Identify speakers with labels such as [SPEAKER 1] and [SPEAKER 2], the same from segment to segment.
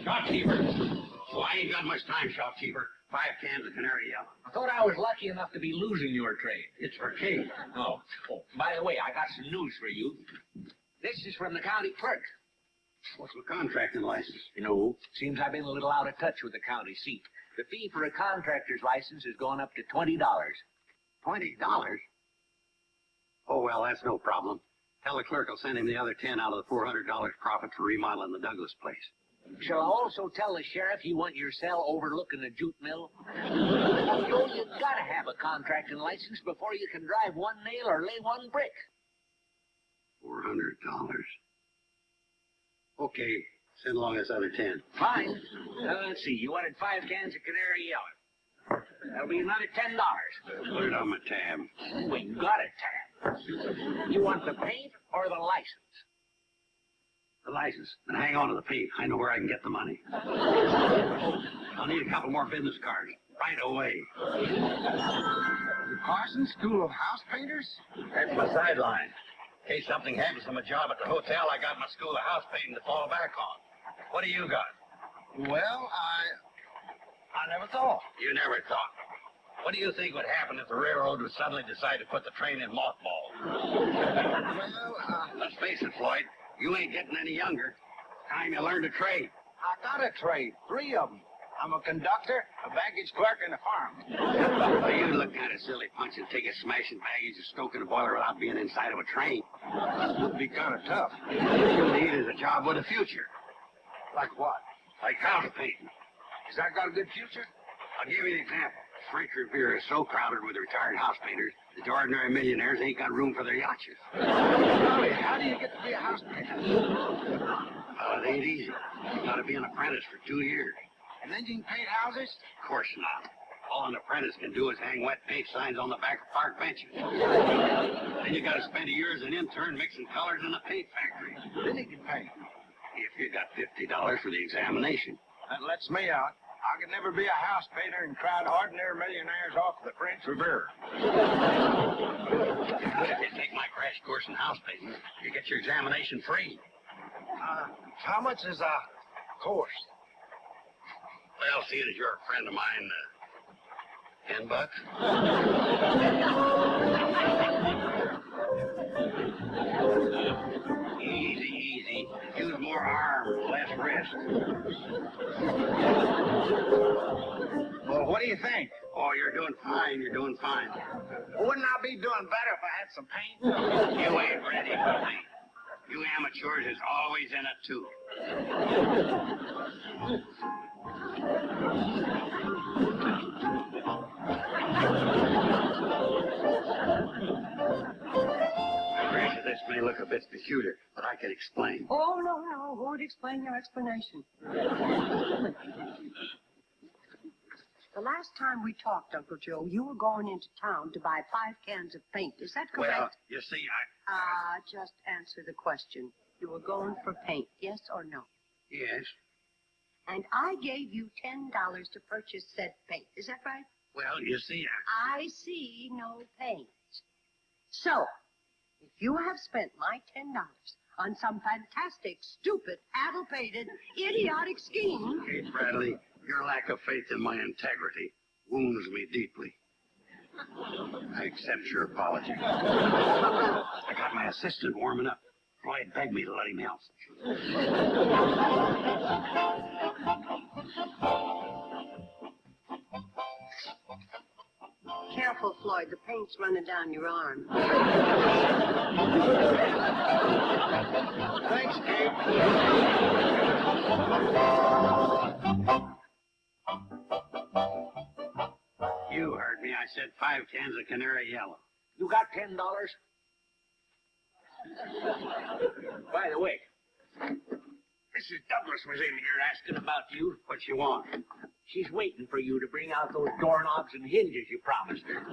[SPEAKER 1] Shopkeeper. Oh, I ain't got much time, shopkeeper. 5 cans of canary yellow.
[SPEAKER 2] I thought I was lucky enough to be losing your trade.
[SPEAKER 1] It's for Kate.
[SPEAKER 2] Oh, by the way, I got some news for you. This is from the county clerk.
[SPEAKER 1] What's my contracting license?
[SPEAKER 2] You know, seems I've been a little out of touch with the county seat. The fee for a contractor's license has gone up to $20.
[SPEAKER 1] $20? Oh, well, that's no problem. Tell the clerk I'll send him the other 10 out of the $400 profit for remodeling the Douglas place.
[SPEAKER 2] Shall I also tell the sheriff you want your cell overlooking the jute mill? Joe, you gotta have a contracting license before you can drive one nail or lay one brick.
[SPEAKER 1] $400. Okay, send along this other 10.
[SPEAKER 2] Fine. Let's see, you wanted 5 cans of canary yellow. That'll be another $10.
[SPEAKER 1] Put it on my tab.
[SPEAKER 2] Oh, we got a tab. You want the paint or the license?
[SPEAKER 1] The license. And hang on to the paint. I know where I can get the money. I'll need a couple more business cards. Right away.
[SPEAKER 3] The Carson School of House Painters?
[SPEAKER 1] That's my sideline. In case something happens to my job at the hotel, I got my school of house painting to fall back on. What do you got?
[SPEAKER 3] Well, I never thought.
[SPEAKER 1] You never thought. What do you think would happen if the railroad would suddenly decide to put the train in mothballs?
[SPEAKER 3] Well,
[SPEAKER 1] Let's face it, Floyd. You ain't getting any younger. Time you learn to trade.
[SPEAKER 3] I got a trade. 3 of them. I'm a conductor, a baggage clerk, and a fireman.
[SPEAKER 1] Well, you look kind of silly punching tickets, smashing baggage, and stoking a boiler without being inside of a train.
[SPEAKER 3] Would be kind of tough.
[SPEAKER 1] What you need is a job with a future.
[SPEAKER 3] Like what?
[SPEAKER 1] Like counter painting.
[SPEAKER 3] Has that got a good future?
[SPEAKER 1] I'll give you an example. French Riviera is so crowded with retired house painters that the ordinary millionaires ain't got room for their yachts.
[SPEAKER 3] Golly, how do you get to be a house painter?
[SPEAKER 1] Well, it ain't easy. You gotta be an apprentice for 2 years.
[SPEAKER 3] And then you can paint houses?
[SPEAKER 1] Of course not. All an apprentice can do is hang wet paint signs on the back of park benches. Then you gotta spend a year as an intern mixing colors in a paint factory.
[SPEAKER 3] Then you can paint.
[SPEAKER 1] If you got $50 for the examination.
[SPEAKER 3] That lets me out. I could never be a house painter and crowd ordinary millionaires off the French Riviera.
[SPEAKER 1] If you take my crash course in house painting, you get your examination free.
[SPEAKER 3] How much is a course?
[SPEAKER 1] Well, seeing as you're a friend of mine, $10. Easy, easy. Use more arms, less wrist.
[SPEAKER 3] Well, what do you think?
[SPEAKER 1] Oh, you're doing fine. You're doing fine.
[SPEAKER 3] Wouldn't I be doing better if I had some paint?
[SPEAKER 1] You ain't ready for me. You amateurs is always in it, too. Granted, this may look a bit peculiar, but I can explain.
[SPEAKER 4] Oh, no, won't explain your explanation. The last time we talked, Uncle Joe, you were going into town to buy 5 cans of paint. Is that correct?
[SPEAKER 1] Well, you see,
[SPEAKER 4] Just answer the question. You were going for paint, yes or no?
[SPEAKER 1] Yes.
[SPEAKER 4] And I gave you $10 to purchase said paint. Is that right?
[SPEAKER 1] Well, you see,
[SPEAKER 4] I see no paint. So, if you have spent my $10 on some fantastic, stupid, addle-pated, idiotic scheme...
[SPEAKER 1] Kate Bradley, your lack of faith in my integrity wounds me deeply. I accept your apology. I got my assistant warming up. Floyd begged me to let him help.
[SPEAKER 4] Careful, Floyd. The paint's running down your arm.
[SPEAKER 3] Thanks, Kate.
[SPEAKER 1] You heard me. I said 5 cans of canary yellow.
[SPEAKER 2] You got $10? By the way, Mrs. Douglas was in here asking about you.
[SPEAKER 1] What you want?
[SPEAKER 2] She's waiting for you to bring out those doorknobs and hinges you promised her.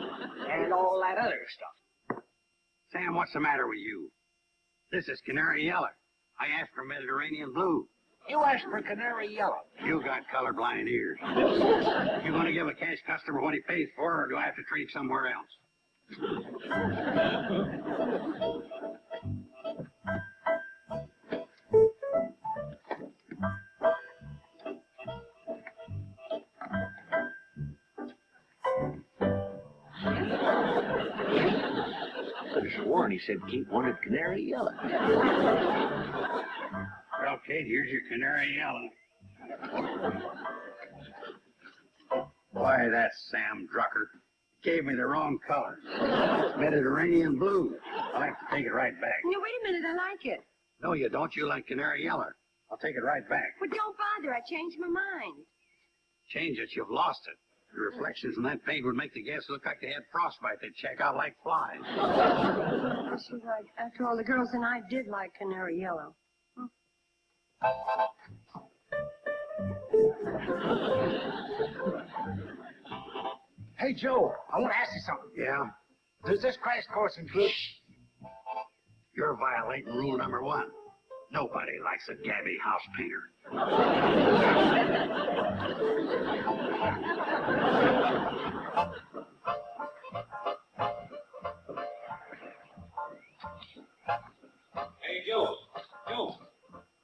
[SPEAKER 2] And all that other stuff.
[SPEAKER 1] Sam, what's the matter with you? This is canary yellow. I asked for Mediterranean blue.
[SPEAKER 2] You asked for canary yellow.
[SPEAKER 1] You got colorblind ears. You going to give a cash customer what he pays for, or do I have to trade somewhere else?
[SPEAKER 2] sworn he said Kate wanted canary yellow.
[SPEAKER 1] Well, Kate, here's your canary yellow. Boy, that Sam Drucker gave me the wrong color. Mediterranean blue. I'll have to take it right back.
[SPEAKER 4] No, wait a minute, I like it.
[SPEAKER 1] No, you don't. You like canary yellow. I'll take it right back.
[SPEAKER 4] But don't bother, I changed my mind.
[SPEAKER 1] Change it, you've lost it. The reflections in that paint would make the guests look like they had frostbite. They'd check out like flies.
[SPEAKER 4] She's right. After all, the girls and I did like canary yellow.
[SPEAKER 3] Hey, Joe, I want to ask you something.
[SPEAKER 1] Yeah?
[SPEAKER 3] Does this crash course include...
[SPEAKER 1] You're violating rule number 1. Nobody likes a gabby house painter.
[SPEAKER 5] Hey, Joe. Joe.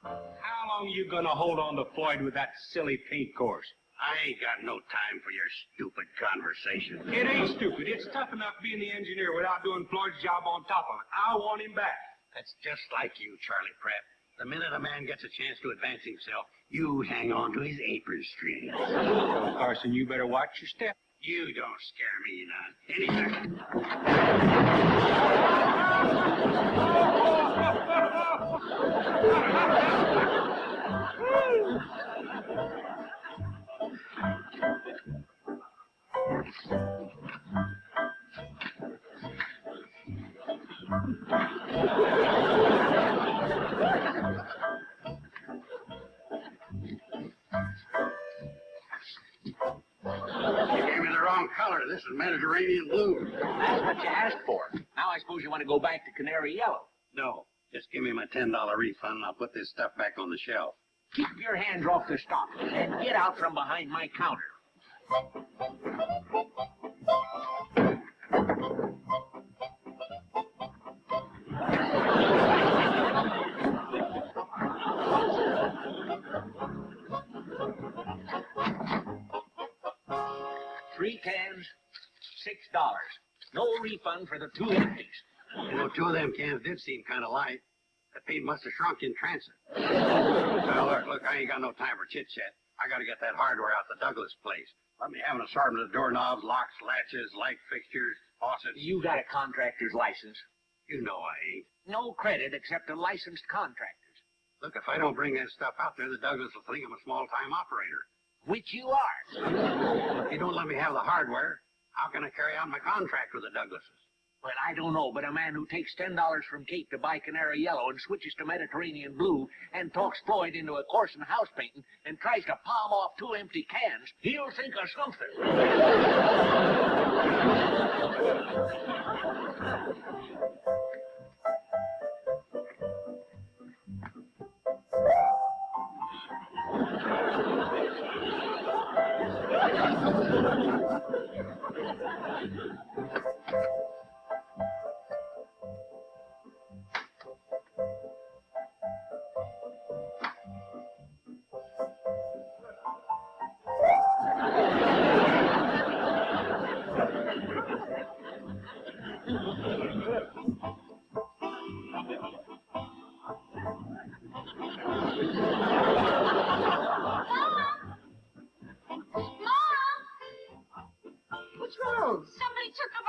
[SPEAKER 5] How long you gonna hold on to Floyd with that silly paint course?
[SPEAKER 1] I ain't got no time for your stupid conversation.
[SPEAKER 5] It ain't stupid. It's tough enough being the engineer without doing Floyd's job on top of it. I want him back.
[SPEAKER 1] That's just like you, Charlie Pratt. The minute a man gets a chance to advance himself, you hang on to his apron strings.
[SPEAKER 5] Well, Carson, you better watch your step.
[SPEAKER 1] You don't scare me none. Anything. Color. This is Mediterranean blue.
[SPEAKER 2] That's what you asked for. Now I suppose you want to go back to canary yellow.
[SPEAKER 1] No, just give me my $10 refund and I'll put this stuff back on the shelf.
[SPEAKER 2] Keep your hands off the stock and get out from behind my counter. Three cans, $6. No refund for the 2 empties.
[SPEAKER 1] You know, 2 of them cans did seem kind of light. The paint must have shrunk in transit. Well, look, I ain't got no time for chit-chat. I got to get that hardware out the Douglas place. Let me have an assortment of doorknobs, locks, latches, light fixtures, faucets.
[SPEAKER 2] You got a contractor's license.
[SPEAKER 1] You know I ain't.
[SPEAKER 2] No credit except to licensed contractors.
[SPEAKER 1] Look, if I don't bring that stuff out there, the Douglas will think I'm a small-time operator.
[SPEAKER 2] Which you are.
[SPEAKER 1] If you don't let me have the hardware, how can I carry out my contract with the Douglases?
[SPEAKER 2] Well, I don't know, but a man who takes $10 from Kate to buy canary yellow and switches to Mediterranean blue and talks Floyd into a course in house painting and tries to palm off 2 empty cans, he'll think of something.
[SPEAKER 4] What's wrong?
[SPEAKER 6] Somebody took the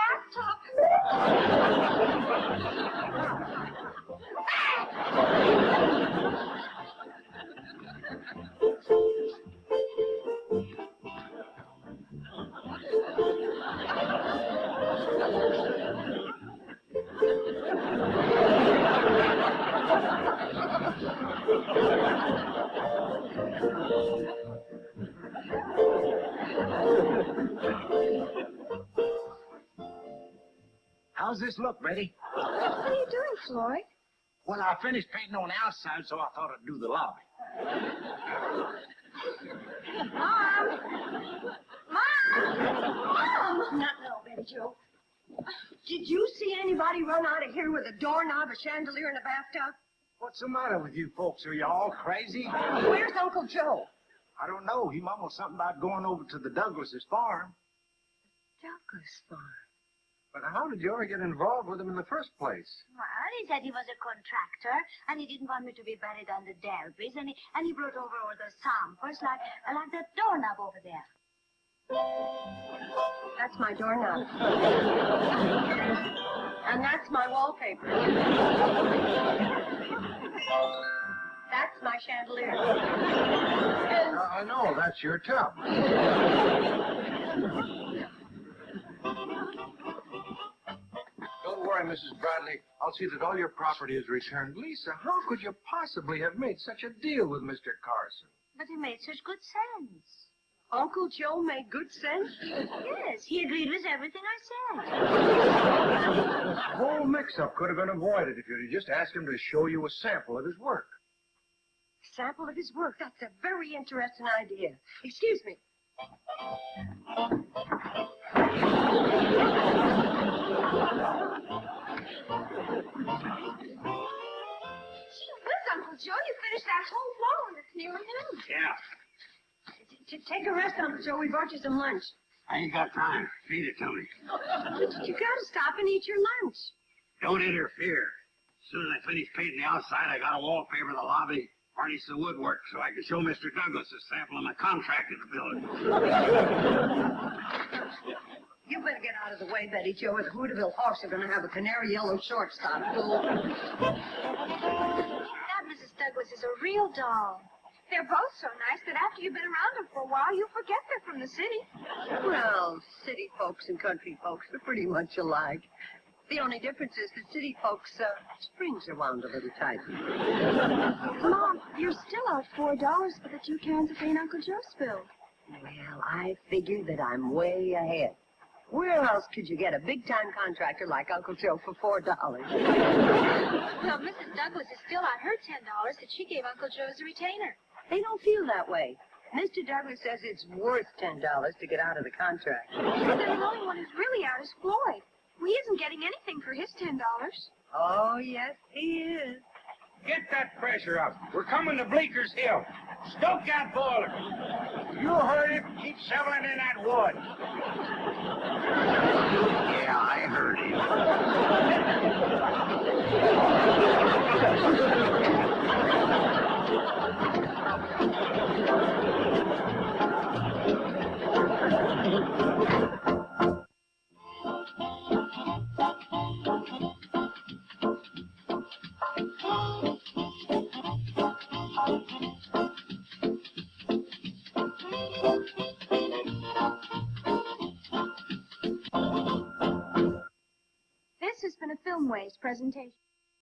[SPEAKER 3] How's this look, Betty?
[SPEAKER 4] What are you doing, Floyd?
[SPEAKER 3] Well, I finished painting on the outside, so I thought I'd do the lobby.
[SPEAKER 6] Mom! Mom!
[SPEAKER 4] Not now, Betty Joe. Did you see anybody run out of here with a doorknob, a chandelier, and a bathtub?
[SPEAKER 3] What's the matter with you folks? Are you all crazy?
[SPEAKER 4] Where's Uncle Joe?
[SPEAKER 3] I don't know. He mumbled something about going over to the Douglas's farm.
[SPEAKER 4] Douglas farm.
[SPEAKER 3] But how did you ever get involved with him in the first place?
[SPEAKER 6] Well, he said he was a contractor, and he didn't want me to be buried under derbies, and he brought over all the samples, like that doorknob over there.
[SPEAKER 4] That's my doorknob. And that's my wallpaper. That's my chandelier.
[SPEAKER 3] I know, that's your tub. Don't worry, Mrs. Bradley. I'll see that all your property is returned. Lisa, how could you possibly have made such a deal with Mr. Carson?
[SPEAKER 6] But he made such good sense.
[SPEAKER 4] Uncle Joe made good sense?
[SPEAKER 6] Yes, he agreed with everything I said.
[SPEAKER 3] This whole mix-up could have been avoided if you'd just asked him to show you a sample of his work.
[SPEAKER 4] Sample of his work. That's a very interesting idea. Excuse me.
[SPEAKER 6] Gee whiz, Uncle Joe, you finished that whole wall and it's nearly done.
[SPEAKER 1] Yeah,
[SPEAKER 4] Take a rest, Uncle Joe. We brought you some lunch.
[SPEAKER 1] I ain't got time. Feed it to me.
[SPEAKER 4] You gotta stop and eat your lunch.
[SPEAKER 1] Don't interfere. As soon as I finish painting the outside, I gotta wallpaper the lobby, varnish the woodwork, so I can show Mr. Douglas a sample of my contractor building.
[SPEAKER 4] You better get out of the way, Betty Jo, or the Hooterville Hawks are gonna have a canary yellow shortstop, fool.
[SPEAKER 6] That Mrs. Douglas is a real doll. They're both so nice that after you've been around them for a while, you forget they're from the city.
[SPEAKER 4] Well, city folks and country folks are pretty much alike. The only difference is that city folks' springs are wound a little tighter.
[SPEAKER 6] Mom, you're still out $4 for the 2 cans of paint Uncle Joe spilled.
[SPEAKER 4] Well, I figured that I'm way ahead. Where else could you get a big-time contractor like Uncle Joe for $4?
[SPEAKER 6] Well, Mrs. Douglas is still on her $10 that she gave Uncle Joe as a retainer.
[SPEAKER 4] They don't feel that way. Mr. Douglas says it's worth $10 to get out of the contract.
[SPEAKER 6] But then the only one who's really out is Floyd. He isn't getting anything for his $10.
[SPEAKER 4] Oh, yes, he is.
[SPEAKER 3] Get that pressure up. We're coming to Bleeker's Hill. Stoke that boiler. You heard it. Keep shoveling in that wood.
[SPEAKER 1] Yeah, I heard
[SPEAKER 6] This has been a Filmways presentation.